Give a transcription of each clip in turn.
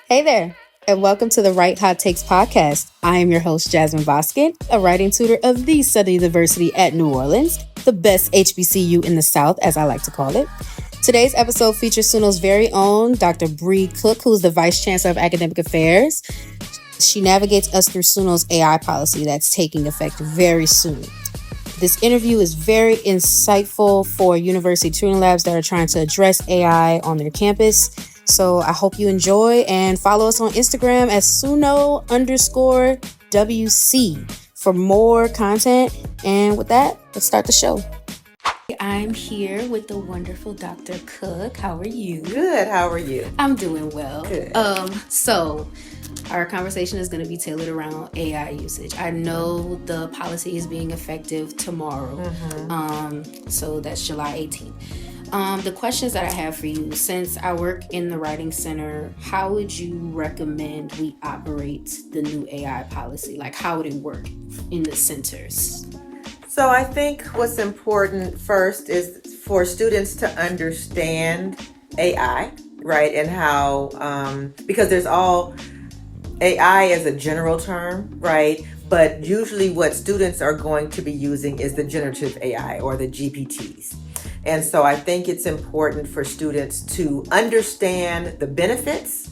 Hey there, and welcome to the Right Hot Takes podcast. I am your host, Jasmine Boskin, a writing tutor of the Southern University at New Orleans, the best HBCU in the South, as I like to call it. Today's episode features SUNO's very own Dr. Bree Cook, who's the Vice Chancellor of Academic Affairs. She navigates us through SUNO's AI policy that's taking effect very soon. This interview is very insightful for university tutoring labs that are trying to address AI on their campus. So I hope you enjoy and follow us on Instagram at SUNO_WC for more content. And with that, let's start the show. I'm here with the wonderful Dr. Cook. How are you? Good. How are you? I'm doing well. Good. So our conversation is going to be tailored around AI usage. I know the policy is being effective tomorrow. So that's July 18th. The questions that I have for you, since I work in the Writing Center, how would you recommend we operate the new AI policy? Like, how would it work in the centers? So I think what's important first is for students to understand AI, right? And how, because AI is a general term, right? But usually what students are going to be using is the generative AI or the GPTs. And so I think it's important for students to understand the benefits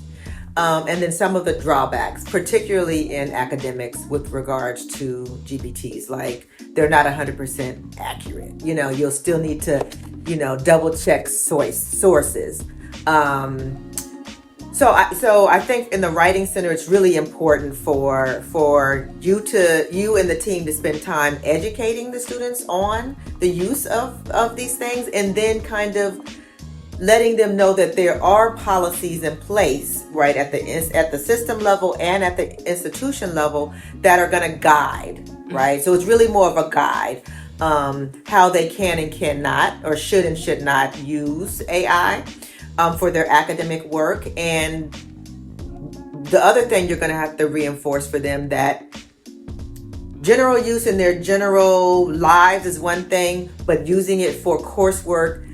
and then some of the drawbacks, particularly in academics with regards to GPTs. Like, they're not 100% accurate. You'll still need to, double check sources. So I think in the Writing Center, it's really important for you and the team to spend time educating the students on the use of these things, and then kind of letting them know that there are policies in place, right, at the system level and at the institution level that are going to guide, right? So it's really more of a guide, how they can and cannot, or should and should not use AI. For their academic work. And the other thing you're going to have to reinforce for them, that general use in their general lives is one thing, but using it for coursework,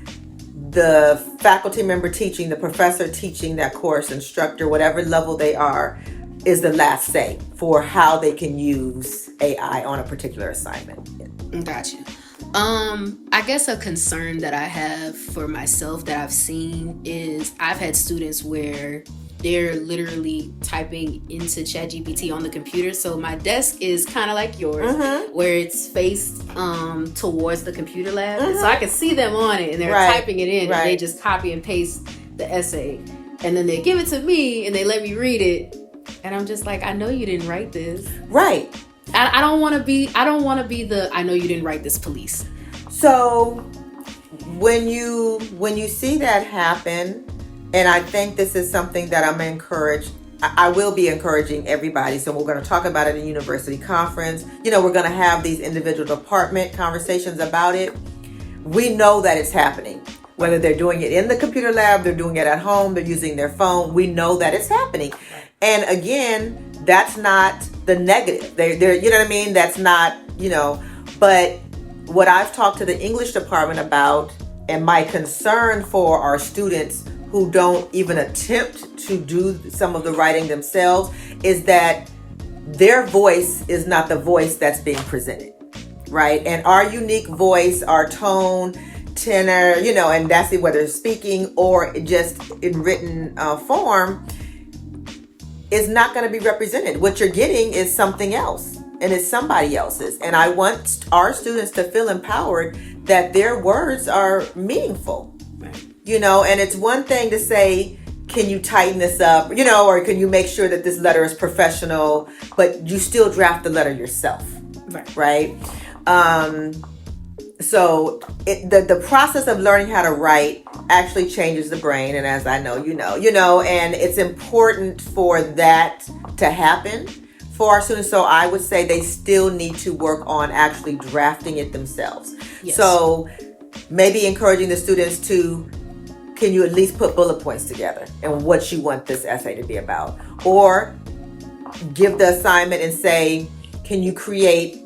the faculty member teaching, the professor teaching that course, instructor, whatever level they are, is the last say for how they can use AI on a particular assignment. Gotcha. I guess a concern that I have for myself that I've seen is I've had students where they're literally typing into ChatGPT on the computer. So my desk is kind of like yours, where it's faced towards the computer lab. And so I can see them on it, and they're typing it in, and they just copy and paste the essay. And then they give it to me, and they let me read it. And I'm just like, I know you didn't write this. Right. I don't want to be the I know you didn't write this police. So when you see that happen, and I think this is something that I will be encouraging everybody. So we're going to talk about it in university conference. We're going to have these individual department conversations about it. We know that it's happening. Whether they're doing it in the computer lab, they're doing it at home, they're using their phone. We know that it's happening. And again, that's not the negative. They're you know what I mean? That's not, but what I've talked to the English department about, and my concern for our students who don't even attempt to do some of the writing themselves, is that their voice is not the voice that's being presented, right? And our unique voice, our tone, tenor, and that's it, whether speaking or just in written form, is not going to be represented. What you're getting is something else, and it's somebody else's. And I want our students to feel empowered that their words are meaningful, and it's one thing to say, can you tighten this up, or can you make sure that this letter is professional, but you still draft the letter yourself, right? So the process of learning how to write actually changes the brain. And as I know, and it's important for that to happen for our students. So I would say they still need to work on actually drafting it themselves. Yes. So maybe encouraging the students to, can you at least put bullet points together and what you want this essay to be about? Or give the assignment and say, can you create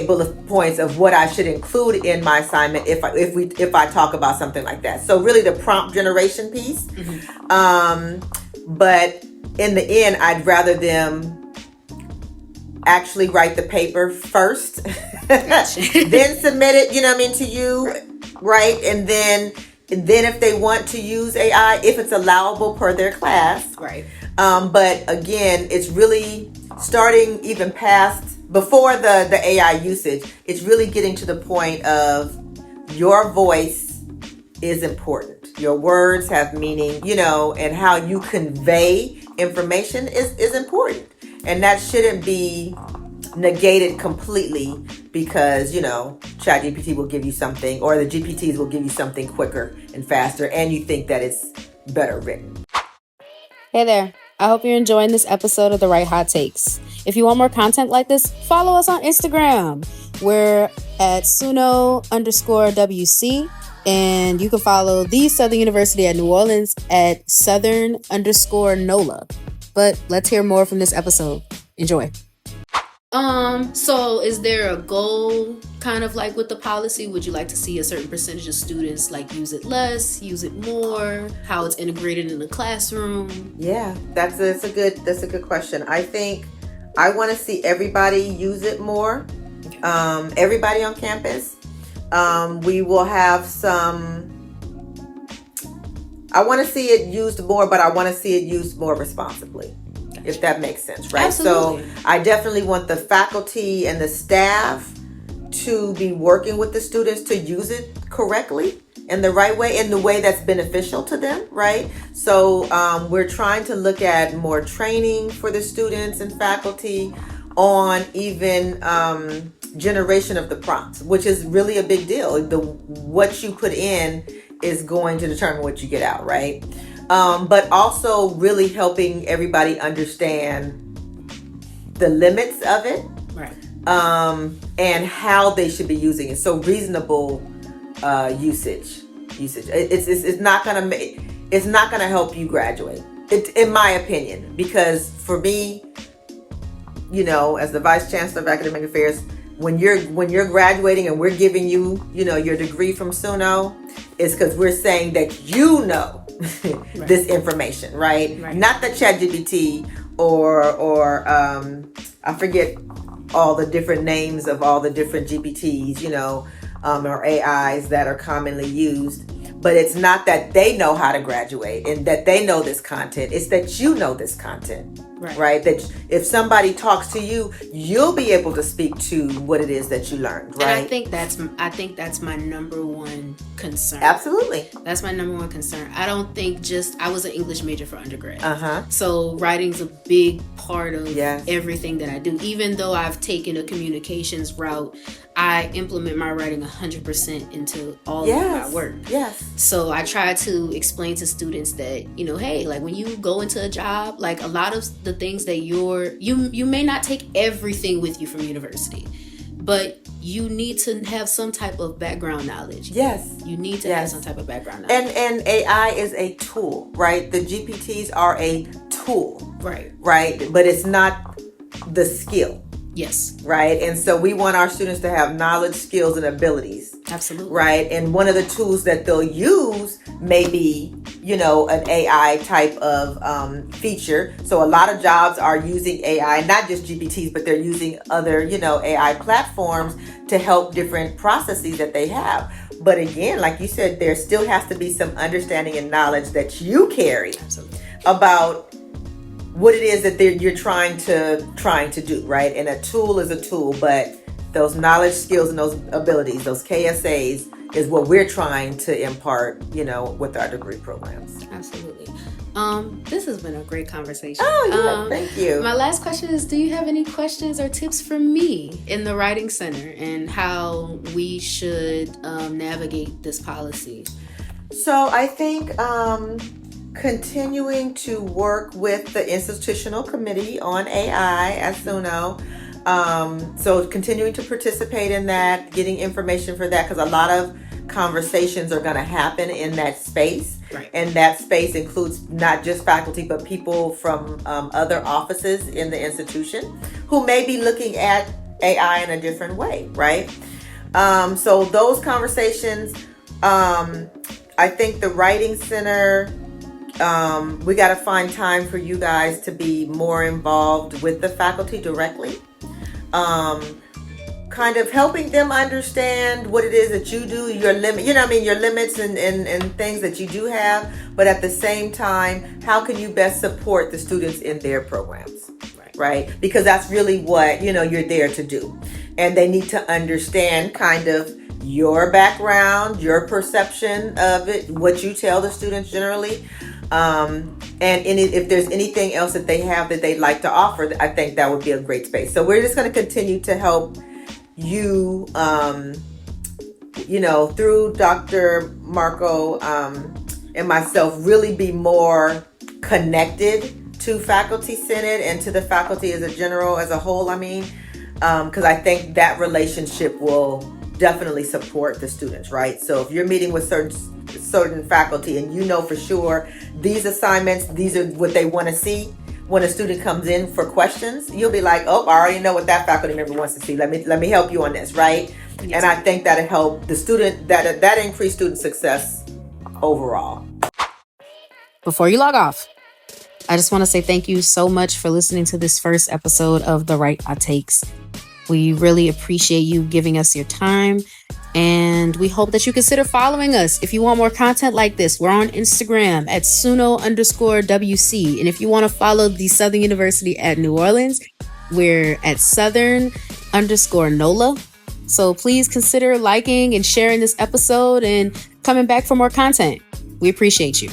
bullet points of what I should include in my assignment if I talk about something like that? So really the prompt generation piece. But in the end, I'd rather them actually write the paper first, then submit it, to you, right? And then if they want to use AI, if it's allowable per their class, right. But again, it's really starting even past before the AI usage. It's really getting to the point of your voice is important. Your words have meaning, and how you convey information is important. And that shouldn't be negated completely because, ChatGPT will give you something, or the GPTs will give you something quicker and faster, and you think that it's better written. Hey there. I hope you're enjoying this episode of The Right Hot Takes. If you want more content like this, follow us on Instagram. We're at SUNO_WC. And you can follow the Southern University at New Orleans at Southern_NOLA. But let's hear more from this episode. Enjoy. So is there a goal kind of like with the policy? Would you like to see a certain percentage of students like use it less, use it more, how it's integrated in the classroom? Yeah, that's a good question. I think I want to see everybody use it more. Okay. Everybody on campus. We will have I want to see it used more, but I want to see it used more responsibly, gotcha. If that makes sense, right? Absolutely. So I definitely want the faculty and the staff to be working with the students to use it correctly in the right way, in the way that's beneficial to them, right? So we're trying to look at more training for the students and faculty on even generation of the prompts, which is really a big deal. What you put in is going to determine what you get out, right? But also really helping everybody understand the limits of it, right? And how they should be using it. So reasonable usage. It's not gonna help you graduate. In my opinion, because for me, as the Vice Chancellor of Academic Affairs, when you're graduating and we're giving you, your degree from SUNO, it's because we're saying that right. This information, right? Not the ChatGPT or I forget all the different names of all the different GPTs, or AIs that are commonly used. But it's not that they know how to graduate and that they know this content. It's that you know this content, right? That if somebody talks to you, you'll be able to speak to what it is that you learned, right? And I think that's my number one concern. Absolutely. That's my number one concern. I don't think I was an English major for undergrad. Uh-huh. So writing's a big part of everything that I do. Even though I've taken a communications route, I implement my writing 100% into all of my work. Yes. So I try to explain to students that, hey, like when you go into a job, like a lot of the things that you may not take everything with you from university, but you need to have some type of background knowledge. Yes. You need to have some type of background knowledge. And AI is a tool, right? The GPTs are a tool. Right. Right? But it's not the skill. Yes. Right. And so we want our students to have knowledge, skills, and abilities. Absolutely. Right. And one of the tools that they'll use may be, an AI type of feature. So a lot of jobs are using AI, not just GPTs, but they're using other, AI platforms to help different processes that they have. But again, like you said, there still has to be some understanding and knowledge that you carry. Absolutely. About what it is that you're trying to do, right? And a tool is a tool, but those knowledge, skills, and those abilities, those KSAs, is what we're trying to impart, with our degree programs. Absolutely. This has been a great conversation. Oh, yeah, thank you. My last question is, do you have any questions or tips for me in the Writing Center and how we should navigate this policy? So I think continuing to work with the Institutional Committee on AI at SUNO. So continuing to participate in that, getting information for that, because a lot of conversations are going to happen in that space. Right. And that space includes not just faculty, but people from other offices in the institution who may be looking at AI in a different way, right? So those conversations, I think the Writing Center we got to find time for you guys to be more involved with the faculty directly. Kind of helping them understand what it is that you do, your limit, your limits and things that you do have, but at the same time, how can you best support the students in their programs, right? Because that's really what, you're there to do. And they need to understand kind of your background, your perception of it, what you tell the students generally. If there's anything else that they have that they'd like to offer, I think that would be a great space. So we're just going to continue to help you, through Dr. Marco and myself, really be more connected to Faculty Senate and to the faculty as a whole, because I think that relationship will definitely support the students, right? So if you're meeting with certain faculty and you know for sure these assignments, these are what they want to see, when a student comes in for questions, you'll be like, oh, I already know what that faculty member wants to see. Let me help you on this, right? Yes. And I think that'll help the student, that increase student success overall. Before you log off, I just want to say thank you so much for listening to this first episode of The Right Hot Takes. We really appreciate you giving us your time, and we hope that you consider following us. If you want more content like this, we're on Instagram at SUNO_WC. And if you want to follow the Southern University at New Orleans, we're at Southern_NOLA. So please consider liking and sharing this episode and coming back for more content. We appreciate you.